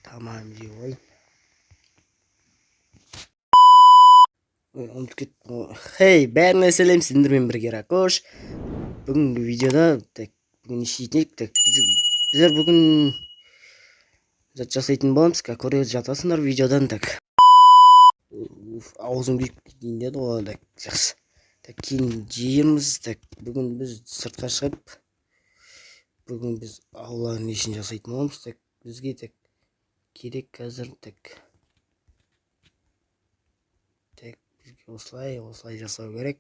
Tamam diyor. Unutып кеттім. Hey, бәріне сәлем, сендермен бірге Ракош. Бүгінгі видеода бүгін işleyecek bizler bugün zat жасайтын боламыз. Көріп жатасыңдар видеодан аузым күйіп кетейін деді ғой жақсы. Кейін жейміз. Бүгін біз сыртқа шығып бүгін біз ауланың ішін жасайтын боламыз. Бізге керек қазір осылай жасау керек.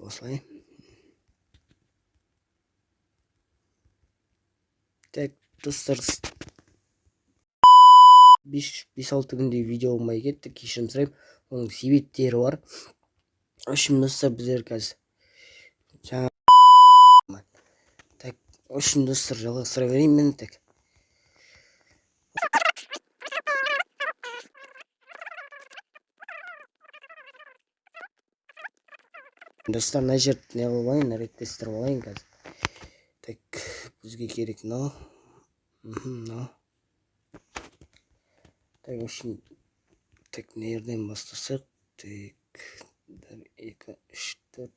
Осылай. Достар, 5-6 күндей видео болмай кетті, кешірім сұраймын. Оның себептері бар. Үшін достар, біздер қазір достар жалғастыра берейін. Достар, мына жерді не қылып алайын, реттестіріп алайын қазір. Бізге керек мынау. Мынау. Үшін нерден бастасақ. 1, 2, 3, 4.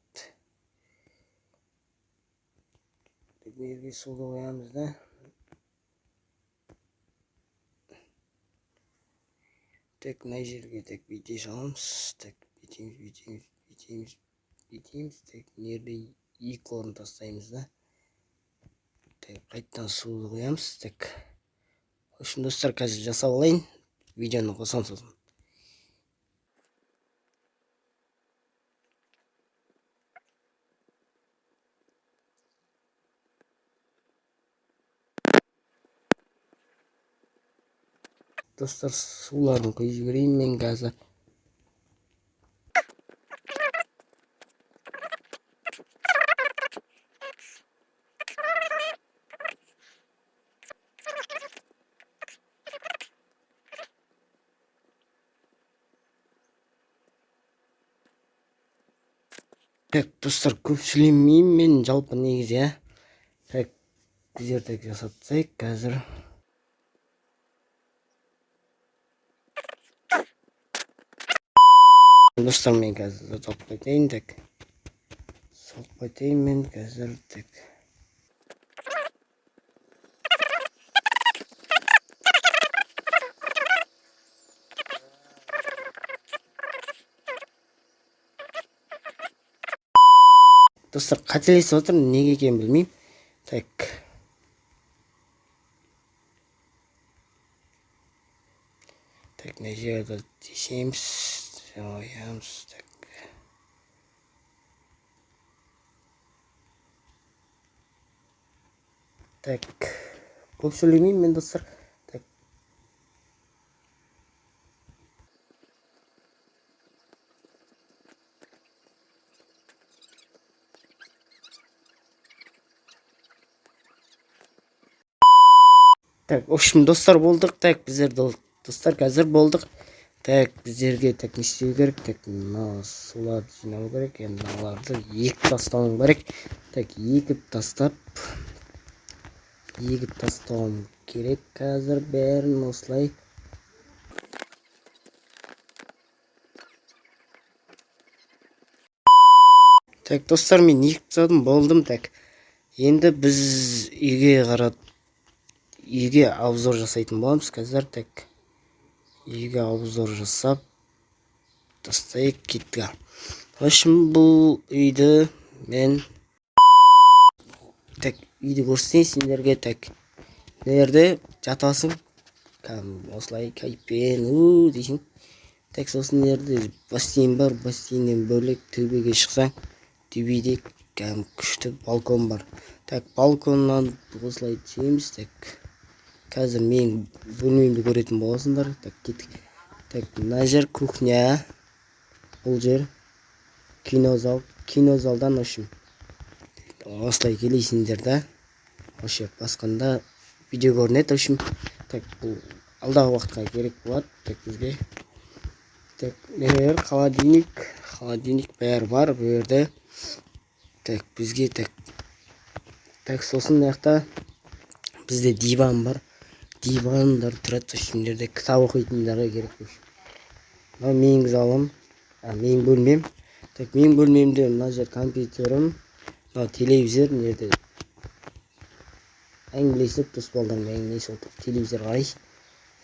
Берге суды қоямыз да. Мына жерге бүйте саламыз. Бүйтеміз. Нерде 2 орын тастаймыз да. Қайттан суды қоямыз. Үшін достар, қазір жасап алайын. Видеоны қосам сосын. Dostlar, sularını koyup жіберейін мен қазір. Достар, көп сөйлемеймін мен, жалпы негізі, біздер жасатсайық қазір. Достар, мен қазір салып қайтайын мен қазір. Достар, қателесіп отырмын, неге екенін білмеймін. Мына жерді тесеміз, жоямыз. Көп сөйлемеймін мен, достар. Общем, достар болдық. Біздер достар қазір болдық. Біздерге не істеу керек? Мына суларды жинау керек. Мыналарды егіп тастауым керек. Егіп тастауым керек қазір бәрін осылай. Достар, мен егіп тастадым, болдым. Енді біз үйге обзор жасайтын боламыз қазір. Үйге обзор жасап тастайық кетті. Үшін бұл үйді мен үйді көрсетейін сендерге. Нерде жатасың, осылай кайпен дейсің. Сосын нерде бассейн бар, бассейннен бөлек төбеге шықсаң, төбеде күшті балкон бар. Балконнан осылай түсеміз. Қазір мен бөлмемді көретін боласыңдар. Мына жер кухня. Бұл жер кинозал. Кинозалдан үшін осылай келесіңдер да. Осы басқанда видео көрінеді үшін. Бұл алдағы уақытқа керек болады. Бізге холодильник бәрі бар бұл жерде. Бізге сосын яқта Bizde divan бар. Дивандар тұрады. Ішіндерде кітап оқитындарға керек. Мына менің залым. Менің бөлмем. Так, менің бөлмемде мына жер компьютерім. Мына телевизор. Нерде әңгімелесіп дос-балдармен әңгімелесіп отырып телевизор қарай.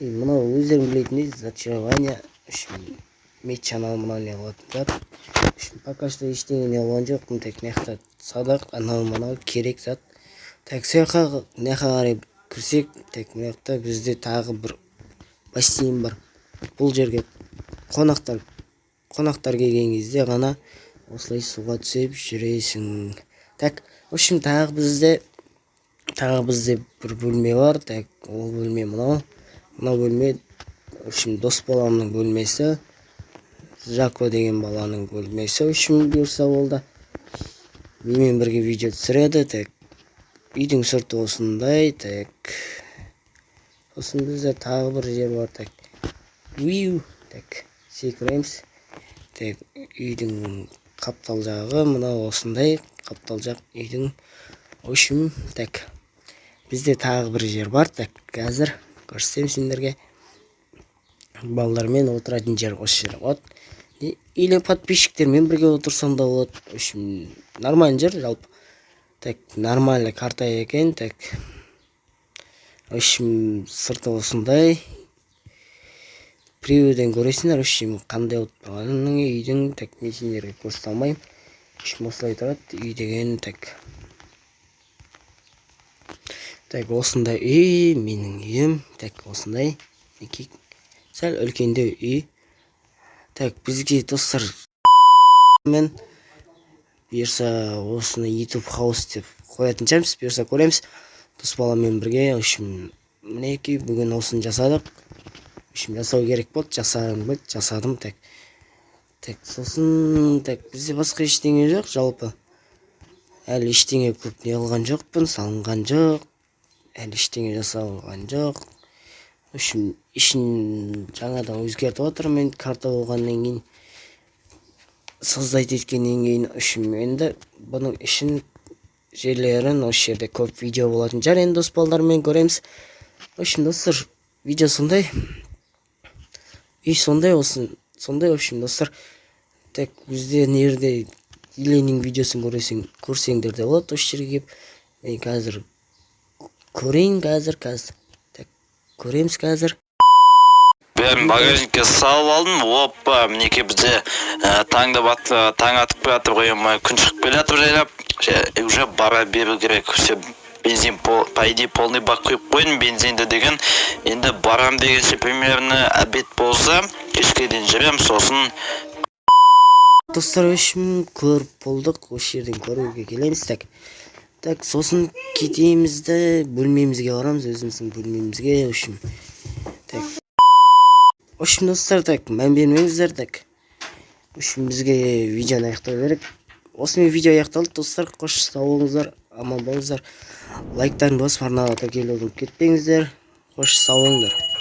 Мына өздерің білетіндей зачарование үшін мечанал мына не алатын зат. Пока что ештеңе не алған жоқпын. Тек мына садақ, анау керек зат. Так, саяққа не қарай кірсек, так мына бізде тағы бір бассейн бар. Бұл жерге қонақтар келген кезде ғана осылай суға түсіп жүресің. Так, в общем тағы бізде бір бөлме бар. Так, ол бөлме мынау бөлме, в общем дос баламның бөлмесі, Жако деген баланың бөлмесі. В общем бұйырса болды. Менімен бірге видео түсіреді. Так, үйдің сырты осындай. Так, сосын бізде тағы бір жер бар. Так, так, секіреміз. Так, үйдің қаптал жағы мына осындай қаптал жақ үйдің. В общем, так, бізде тағы бір жер бар. Так, қазір көрсетем сендерге. Балдармен отыратын жер осы жер. Вот. Или подписчиктермен бірге отырсам да болады. В общем, нормальный жер жалпы. Так, нормальный карта екен. Так, в общем, сырты осындай. Приюден көресіңдер. В общем, қандай от тұрғанын үйдің. Так, мен сендерге көрсете алмаймын. В общем, осылай тұрады үй деген. Так, осындай үй, менің үйім. Так, осындай. Сәл үлкенде үй. Так, бізге достар мен бұйырса осыны YouTube хаус деп қоятын шығармыз. Бұйырса көреміз. Дос баламен бірге. В общем, мінекей бүгін осыны жасадық. В общем, жасау керек болды. Жасадым. Так, сосын бізде басқа ештеңе жоқ жалпы. Әлі ештеңе көп не алған жоқпын, салынған жоқ. Әлі ештеңе жасалған жоқ. В общем, ішін жаңадан өзгертіп отырмын. Карта болғаннан кейін, создать еткеннен кейін, в общем, енді бұның ішін жерлерін осы жерде көп видео болатын шығар. Енді дос балдармен көреміз. В общем, достар, видео сондай. Үй сондай, сондай, в общем, достар. Так, бізде нерде Иленің видеосын көрсеңдер де болады. Осы жерге кеп, мен қазір көрейін қазір. Так, көреміз қазір. Ben багажникке салып алдым. Опа, мінекей бізде таң атып келатыр ғой, күн шығып келатыр жайлап. Уже бара беру керек. Все бензин по идее полный бак құйып қойдым бензинді деген. Енді барам дегенше примерно обед болса, кешке дейін жүрем, сосын достар, өшім көріп болдық. Осы жерден көруге келеміз. Так, сосын кетеймізді бөлмемізге барамыз, өзіміздің бөлмемізге. Өшім, так, өшім достар, так, мән бермеңіздер. Так, өшім бізге видеоны аяқтау керек. Осымен видео аяқталды достар. Қош сау болыңыздар, аман болыңыздар. Лайктарын басып арнаға тіркеліп кетпеңіздер. Қош сау болыңыздар.